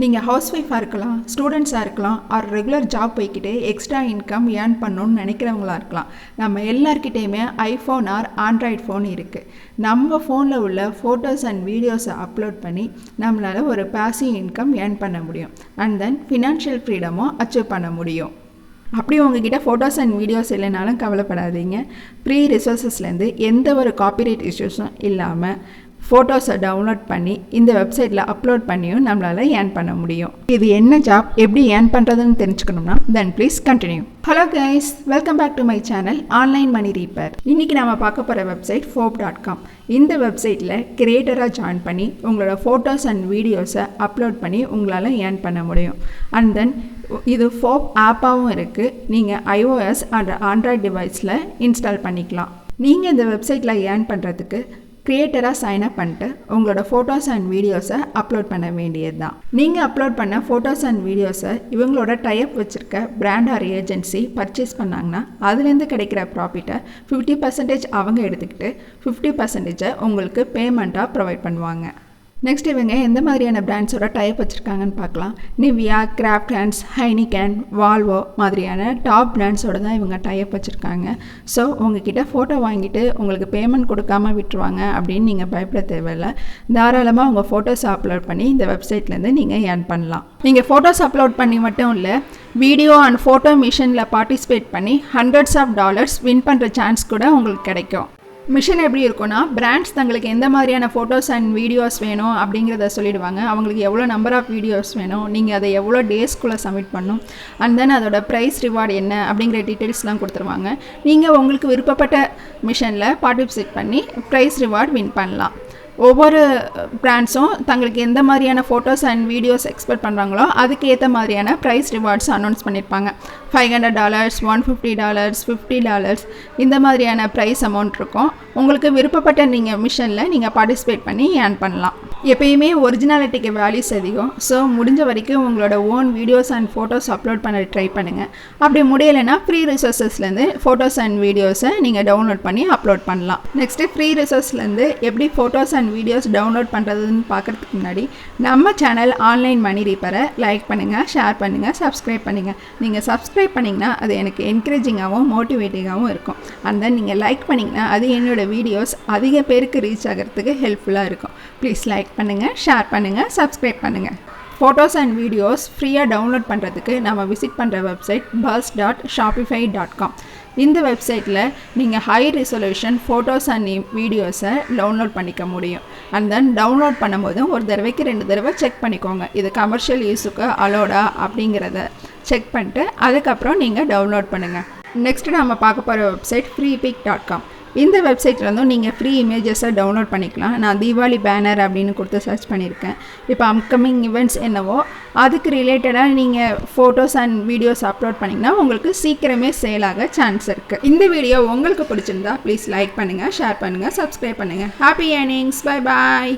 நீங்கள் ஹவுஸ்வைஃபாக இருக்கலாம், ஸ்டூடெண்ட்ஸாக இருக்கலாம், ஆர் ரெகுலர் ஜாப் போய்கிட்டே எக்ஸ்ட்ரா இன்கம் ஏர்ன் பண்ணணும்னு நினைக்கிறவங்களா இருக்கலாம். நம்ம எல்லார்கிட்டேயுமே ஐஃபோன் ஆர் ஆண்ட்ராய்ட் ஃபோன் இருக்குது. நம்ம ஃபோனில் உள்ள ஃபோட்டோஸ் அண்ட் வீடியோஸை அப்லோட் பண்ணி நம்மளால் ஒரு பாசிவ் இன்கம் ஏர்ன் பண்ண முடியும். அண்ட் தென் ஃபினான்ஷியல் ஃப்ரீடமும் அச்சீவ் பண்ண முடியும். அப்படி உங்ககிட்ட ஃபோட்டோஸ் அண்ட் வீடியோஸ் இல்லைனாலும் கவலைப்படாதீங்க. ப்ரீ ரிசோர்ஸஸ்லேருந்து எந்த ஒரு காப்பிரைட் இஷ்யூஸும் இல்லாமல் ஃபோட்டோஸை டவுன்லோட் பண்ணி இந்த வெப்சைட்டில் அப்லோட் பண்ணியும் நம்மளால் ஏர்ன் பண்ண முடியும். இது என்ன ஜாப், எப்படி ஏர்ன் பண்ணுறதுன்னு தெரிஞ்சுக்கணும்னா then please continue. Hello guys, welcome back to my channel online money reaper. இன்றைக்கி நம்ம பார்க்க போகிற வெப்சைட் foap.com. இந்த வெப்சைட்டில் கிரியேட்டராக ஜாயின் பண்ணி உங்களோட ஃபோட்டோஸ் அண்ட் வீடியோஸை அப்லோட் பண்ணி உங்களால் ஏர்ன் பண்ண முடியும். அண்ட் தென் இது foap ஆப்பாகவும் இருக்குது. நீங்கள் iOS அண்ட் ஆண்ட்ராய்ட் டிவைஸில் இன்ஸ்டால் பண்ணிக்கலாம். நீங்கள் இந்த வெப்சைட்டில் ஏர்ன் பண்ணுறதுக்கு கிரியேட்டராக சைன் அப் பண்ணிட்டு உங்களோட ஃபோட்டோஸ் அண்ட் வீடியோஸை அப்லோட் பண்ண வேண்டியது தான். நீங்கள் அப்லோட் பண்ண ஃபோட்டோஸ் அண்ட் வீடியோஸை இவங்களோட டைப் வச்சுருக்க பிராண்ட் ஆர் ஏஜென்சி பர்ச்சேஸ் பண்ணாங்கன்னா அதுலேருந்து கிடைக்கிற ப்ராஃபிட்டை 50% அவங்க எடுத்துக்கிட்டு 50% உங்களுக்கு பேமெண்ட்டாக ப்ரொவைட் பண்ணுவாங்க. நெக்ஸ்ட் இவங்க எந்த மாதிரியான பிராண்ட்ஸோட டைப் வச்சுருக்காங்கன்னு பார்க்கலாம். நிவியா, கிராஃப்ட்ஹேண்ட்ஸ், ஹைனிகன், வால்வோ மாதிரியான டாப் பிராண்ட்ஸோட தான் இவங்க டைப் வச்சுருக்காங்க. ஸோ உங்ககிட்ட ஃபோட்டோ வாங்கிட்டு உங்களுக்கு பேமெண்ட் கொடுக்காமல் விட்டுருவாங்க அப்படின்னு நீங்கள் பயப்பட தேவையில்லை. தாராளமாக உங்கள் ஃபோட்டோஸ் அப்லோட் பண்ணி இந்த வெப்சைட்லேருந்து நீங்கள் ஏர்ன் பண்ணலாம். நீங்கள் ஃபோட்டோஸ் அப்லோட் பண்ணி மட்டும் இல்லை, வீடியோ அண்ட் ஃபோட்டோ மிஷனில் பார்ட்டிசிபேட் பண்ணி $100s of dollars வின் பண்ணுற சான்ஸ் கூட உங்களுக்கு கிடைக்கும். மிஷன் எப்படி இருக்குன்னா, பிராண்ட்ஸ் தங்களுக்கு எந்த மாதிரியான ஃபோட்டோஸ் அண்ட் வீடியோஸ் வேணும் அப்படிங்கிறத சொல்லிடுவாங்க. அவங்களுக்கு எவ்வளோ நம்பர் ஆஃப் வீடியோஸ் வேணும், நீங்கள் அதை எவ்வளோ டேஸ்க்குள்ளே சப்மிட் பண்ணணும், அண்ட் தென் அதோட ப்ரைஸ் ரிவார்டு என்ன அப்படிங்கிற டீட்டெயில்ஸ்லாம் கொடுத்துருவாங்க. நீங்கள் உங்களுக்கு விருப்பப்பட்ட மிஷனில் பார்ட்டிசிபேட் பண்ணி ப்ரைஸ் ரிவார்டு வின் பண்ணலாம். ஒவ்வொரு பிராண்ட்ஸும் தங்களுக்கு எந்த மாதிரியான ஃபோட்டோஸ் அண்ட் வீடியோஸ் எக்ஸ்பெக்ட் பண்ணுறாங்களோ அதுக்கு ஏற்ற மாதிரியான ப்ரைஸ் ரிவார்ட்ஸ் அனௌன்ஸ் பண்ணியிருப்பாங்க. $500, $150, $50 இந்த மாதிரியான ப்ரைஸ் அமௌண்ட் இருக்கும். உங்களுக்கு விருப்பப்பட்ட நீங்கள் மிஷனில் நீங்கள் பார்ட்டிசிபேட் பண்ணி ஏர்ன் பண்ணலாம். எப்பயுமே ஒரிஜினாலிட்டிக்கு வேல்யூஸ் அதிகம். ஸோ முடிஞ்ச வரைக்கும் உங்களோட own videos and photos upload பண்ண ட்ரை பண்ணுங்கள். அப்படி முடியலைன்னா ஃப்ரீ ரிசோர்ஸஸ்லேருந்து ஃபோட்டோஸ் அண்ட் வீடியோஸை நீங்கள் டவுன்லோட் பண்ணி அப்லோட் பண்ணலாம். நெக்ஸ்ட்டு ஃப்ரீ ரிசோர்ஸ்லேருந்து எப்படி ஃபோட்டோஸ் அண்ட் வீடியோஸ் டவுன்லோட் பண்ணுறதுன்னு பார்க்குறதுக்கு முன்னாடி நம்ம சேனல் ஆன்லைன் மணி ரீப்பரை லைக் பண்ணுங்கள், ஷேர் பண்ணுங்கள், சப்ஸ்கிரைப் பண்ணுங்கள். நீங்கள் சப்ஸ்கிரைப் பண்ணிங்கன்னா அது எனக்கு என்கரேஜிங்காகவும் மோட்டிவேட்டிங்காகவும் இருக்கும். அண்ட் தென் நீங்கள் லைக் பண்ணிங்கன்னா அது என்னோடய வீடியோஸ் அதிக பேருக்கு ரீச் ஆகிறதுக்கு ஹெல்ப்ஃபுல்லாக இருக்கும். ப்ளீஸ் லைக் பண்ணுங்கள், ஷேர் பண்ணுங்கள், சப்ஸ்கிரைப் பண்ணுங்கள். ஃபோட்டோஸ் அண்ட் வீடியோஸ் ஃப்ரீயாக டவுன்லோட் பண்ணுறதுக்கு நம்ம விசிட் பண்ணுற வெப்சைட் buzz.shopify.com. இந்த வெப்சைட்டில் நீங்கள் ஹை ரெசல்யூஷன் ஃபோட்டோஸ் அண்ட் வீடியோஸை டவுன்லோட் பண்ணிக்க முடியும். அண்ட் தென் டவுன்லோட் பண்ணும்போது ஒரு தடவைக்கு 2 தடவை செக் பண்ணிக்கோங்க, இது கமர்ஷியல் யூஸுக்கு அலோடா அப்படிங்கிறத செக் பண்ணிட்டு அதுக்கப்புறம் நீங்கள் டவுன்லோட் பண்ணுங்கள். நெக்ஸ்ட்டு நம்ம பார்க்க போகிற வெப்சைட் freepik.com. இந்த வெப்சைட்லேருந்தும் நீங்கள் ஃப்ரீ இமேஜஸை டவுன்லோட் பண்ணிக்கலாம். நான் தீபாவளி பேனர் அப்படின்னு கொடுத்து சர்ச் பண்ணியிருக்கேன். இப்போ அப்கமிங் ஈவெண்ட்ஸ் என்னவோ அதுக்கு ரிலேட்டடாக நீங்கள் ஃபோட்டோஸ் அண்ட் வீடியோஸ் அப்லோட் பண்ணிங்கன்னா உங்களுக்கு சீக்கிரமே சேல் ஆக சான்ஸ் இருக்குது. இந்த வீடியோ உங்களுக்கு பிடிச்சிருந்தா ப்ளீஸ் லைக் பண்ணுங்கள், ஷேர் பண்ணுங்கள், சப்ஸ்கிரைப் பண்ணுங்கள். Happy earnings. Bye bye.